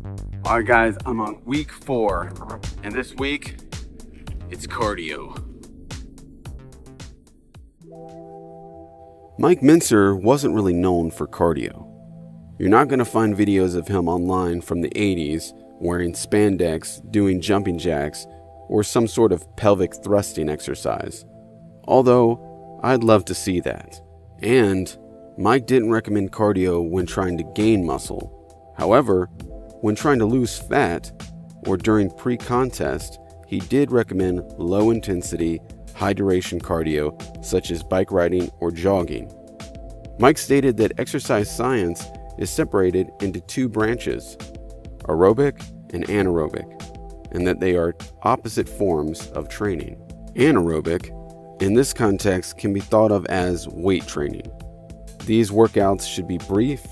All right, guys, I'm on week 4, and this week, it's cardio. Mike Mentzer wasn't really known for cardio. You're not going to find videos of him online from the 80s wearing spandex, doing jumping jacks, or some sort of pelvic thrusting exercise. Although, I'd love to see that. And Mike didn't recommend cardio when trying to gain muscle. However, when trying to lose fat, or during pre-contest, he did recommend low-intensity, high-duration cardio, such as bike riding or jogging. Mike stated that exercise science is separated into 2 branches, aerobic and anaerobic, and that they are opposite forms of training. Anaerobic, in this context, can be thought of as weight training. These workouts should be brief,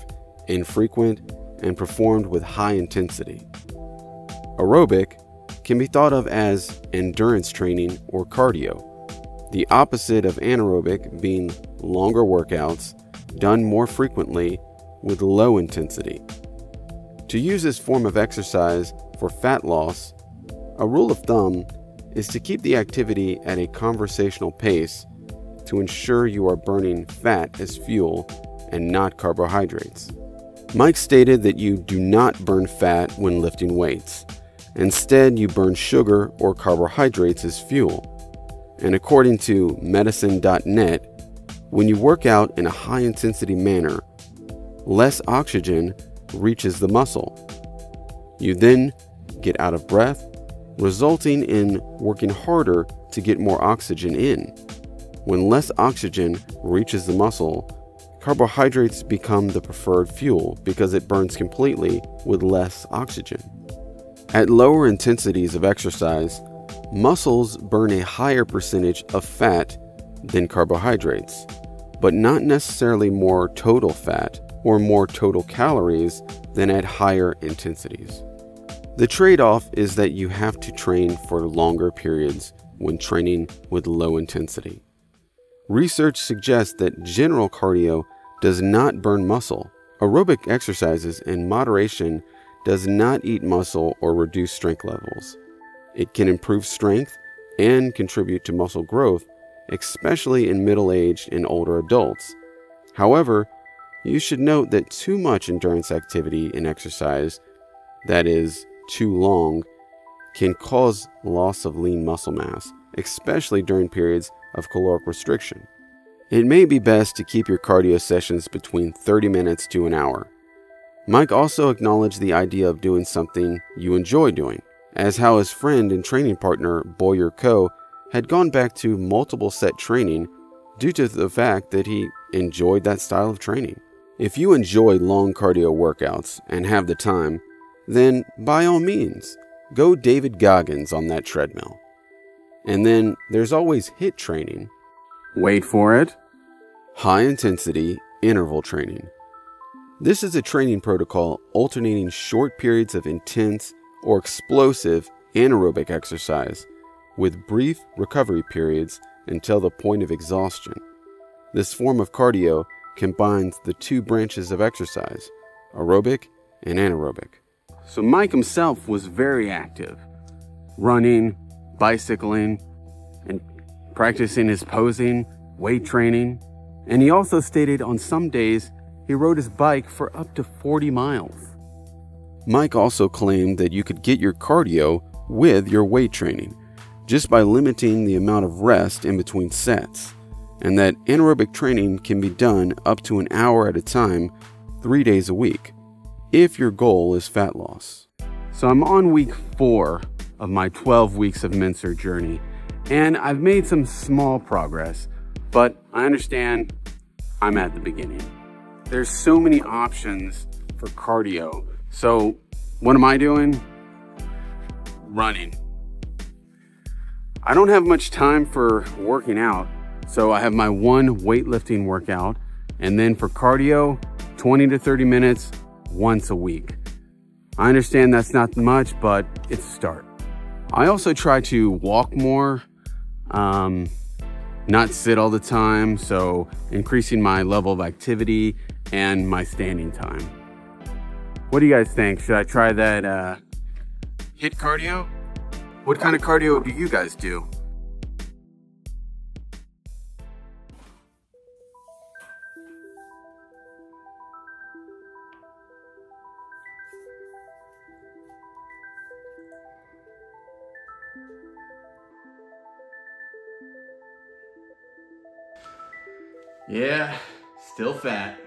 infrequent, and performed with high intensity. Aerobic can be thought of as endurance training or cardio, the opposite of anaerobic being longer workouts done more frequently with low intensity. To use this form of exercise for fat loss, a rule of thumb is to keep the activity at a conversational pace to ensure you are burning fat as fuel and not carbohydrates. Mike stated that you do not burn fat when lifting weights. Instead, you burn sugar or carbohydrates as fuel. And according to medicine.net, when you work out in a high-intensity manner, less oxygen reaches the muscle. You then get out of breath, resulting in working harder to get more oxygen in. When less oxygen reaches the muscle, carbohydrates become the preferred fuel because it burns completely with less oxygen. At lower intensities of exercise, muscles burn a higher percentage of fat than carbohydrates, but not necessarily more total fat or more total calories than at higher intensities. The trade-off is that you have to train for longer periods when training with low intensity. Research suggests that general cardio does not burn muscle. Aerobic exercises in moderation does not eat muscle or reduce strength levels. It can improve strength and contribute to muscle growth, especially in middle-aged and older adults. However, you should note that too much endurance activity and exercise, that is, too long, can cause loss of lean muscle mass, especially during periods of caloric restriction. It may be best to keep your cardio sessions between 30 minutes to an hour. Mike also acknowledged the idea of doing something you enjoy doing, as how his friend and training partner Boyer Coe had gone back to multiple set training due to the fact that he enjoyed that style of training. If you enjoy long cardio workouts and have the time, then by all means, go David Goggins on that treadmill. And then there's always HIIT training. Wait for it. High intensity interval training. This is a training protocol alternating short periods of intense or explosive anaerobic exercise with brief recovery periods until the point of exhaustion. This form of cardio combines the 2 branches of exercise, aerobic and anaerobic. So Mike himself was very active, running, bicycling, and practicing his posing, weight training. And he also stated on some days he rode his bike for up to 40 miles. Mike also claimed that you could get your cardio with your weight training just by limiting the amount of rest in between sets, and that anaerobic training can be done up to an hour at a time, 3 days a week, if your goal is fat loss. So I'm on week 4 of my 12 weeks of Mentzer Journey, and I've made some small progress, but I understand I'm at the beginning. There's so many options for cardio. So what am I doing? Running. I don't have much time for working out, so I have my one weightlifting workout, and then for cardio, 20 to 30 minutes once a week. I understand that's not much, but it's a start. I also try to walk more, not sit all the time, so increasing my level of activity and my standing time. What do you guys think? Should I try that HIIT cardio? What kind of cardio do you guys do? Yeah, still fat.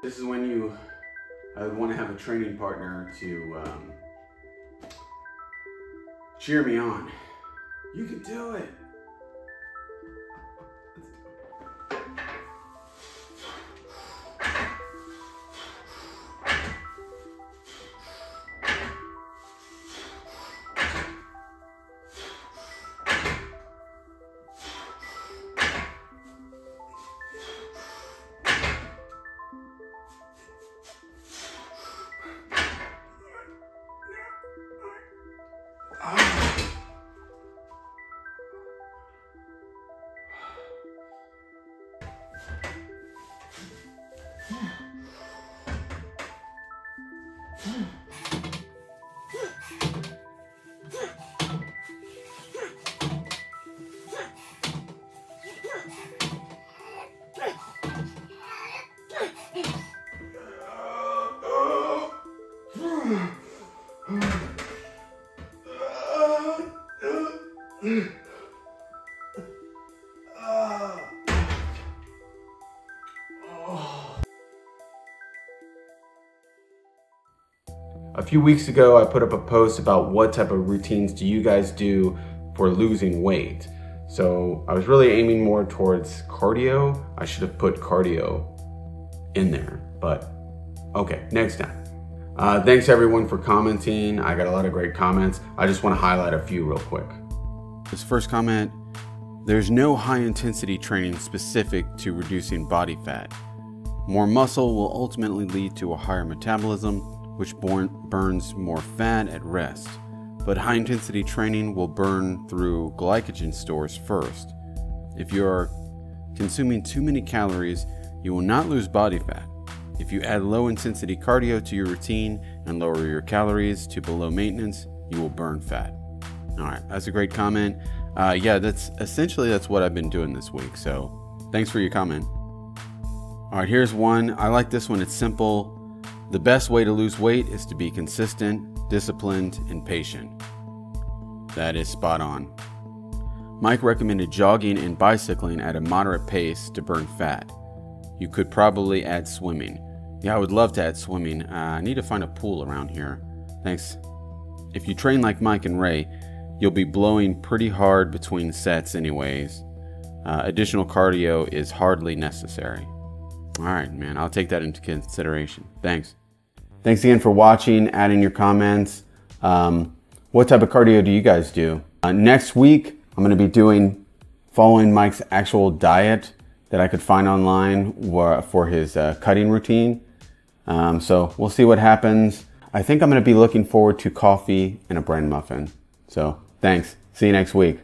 This is when you want to have a training partner to cheer me on. You can do it. A few weeks ago, I put up a post about what type of routines do you guys do for losing weight. So I was really aiming more towards cardio. I should have put cardio in there, but okay, next time. Thanks everyone for commenting. I got a lot of great comments. I just want to highlight a few real quick. This first comment, there's no high intensity training specific to reducing body fat. More muscle will ultimately lead to a higher metabolism, which burns more fat at rest. But high intensity training will burn through glycogen stores first. If you are consuming too many calories, you will not lose body fat. If you add low intensity cardio to your routine and lower your calories to below maintenance, you will burn fat. All right, that's a great comment. Yeah, that's what I've been doing this week. So thanks for your comment. All right, here's one. I like this one. It's simple. The best way to lose weight is to be consistent, disciplined, and patient. That is spot on. Mike recommended jogging and bicycling at a moderate pace to burn fat. You could probably add swimming. Yeah, I would love to add swimming. I need to find a pool around here. Thanks. If you train like Mike and Ray, you'll be blowing pretty hard between sets anyways. Additional cardio is hardly necessary. All right, man, I'll take that into consideration. Thanks. Thanks again for watching, adding your comments. What type of cardio do you guys do? Next week, I'm gonna be following Mike's actual diet that I could find online for his cutting routine. So we'll see what happens. I think I'm gonna be looking forward to coffee and a bran muffin. So thanks, see you next week.